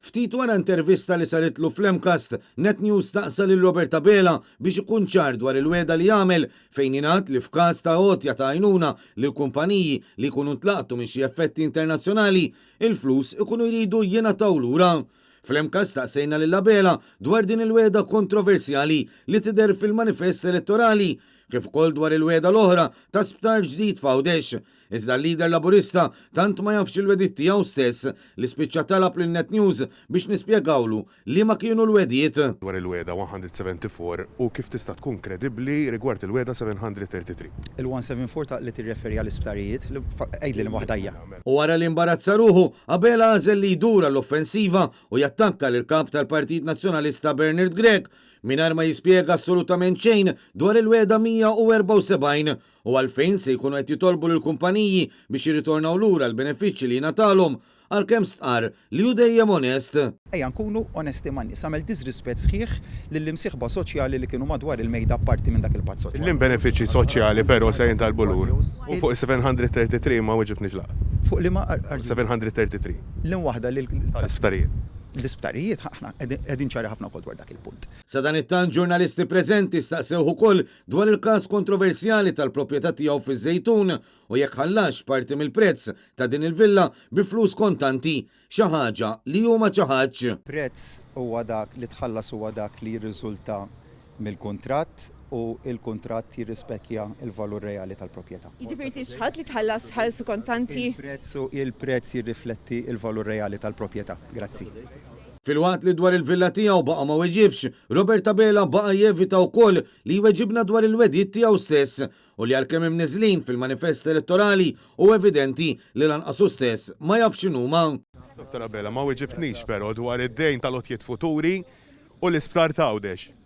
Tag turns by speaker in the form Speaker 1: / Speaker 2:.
Speaker 1: Ftit wara intervista li saritlu fl-Emcast, Net News staqsa lil Robert Abela biex ikun ċar dwar il-weda li jagħmel fejn ingħad li f'każ ta' għotja ta' għajnuna lil kumpaniji li jkunu tlaqtu minn xi effetti internazzjonali, il-flus ikunu jridu jingħataw lura. Fl-Emcast staqsejna lil Abela dwar din il-weda kontroversjali li tidher fil-manifest elettorali, kif ukoll dwar il-weda l-oħra ta' sptar ġdid f'Għawdex. Iżda l-lider laburista tant ma jafx il-wedit tiegħu stess li spiċċa talab lil Net News biex nispjegawlu li ma kienu l-wedijiet.
Speaker 2: Dwar il-weda 174 u kif tista' tkun kredibbli rigward il-weda 733.
Speaker 3: Il-174 ta' li tirreferi għall-isptarijiet li għajdli li waħdajja.
Speaker 1: U wara li imbarazza ruħu, Abela għażel li jdura l-offensiva u jattakka lil kap tal-Partit Nazzjonalista Bernard Gregg mingħajr ma jispjega assolutament xejn dwar il-weda 174 u għalfejn se jkunu qed jitolbu lill-kumpaniji biex jirritornaw lura l-benefiċċji li jingħatalhom għalkemm stqar li hu dejjem onest.
Speaker 3: Ejja nkunu onesti man nies għamel disrispett sħiħ lill-imsieħba soċjali li kienu madwar il-mejda parti minn dak il-patt soċjali.
Speaker 2: L-benefiċċji soċjali però se jintalbu lur. U fuq 733 ma weġibniex laqgħa.
Speaker 3: Fuq li ma
Speaker 2: 733.
Speaker 3: l-imwaħda
Speaker 2: L-isptarijiet.
Speaker 3: l-isptarijiet aħna qegħdin ċari ħafna wkoll dwar dak il-punt.
Speaker 1: Sa dan it-tant ġurnalisti preżenti staqsew ukoll dwar il-każ kontroversjali tal-proprjetà tiegħu fiż-Żejtun u jekk ħallax parti mill-prezz ta' din il-villa bi flus kontanti, xi ħaġa li huma ċaħaġġ.
Speaker 3: Prezz huwa dak li tħallas huwa dak li jirriżulta mill-kuntratt u il-kuntratt jirrispecchja il-valur reali tal-proprjetà.
Speaker 4: Jiġifieri tixħad li tħallsu kontanti.
Speaker 3: Il-prezz jirrifletti il-valur reali tal-proprjetà. Grazzi.
Speaker 1: Fil-waqt li dwar il-villa tiegħu baqa' ma weġibx, Robert Abela baqa' jevita wkoll li jweġibna dwar il-wedjiet tiegħu stess u li għalkemm hemm niżlin fil-manifest elettorali u evidenti li lanqasu stess ma jaf x'inhuma.
Speaker 2: Dr. Abela ma weġibtniex però dwar id-dejn tal-għotjiet futuri u l-isptar ta' Għawdex.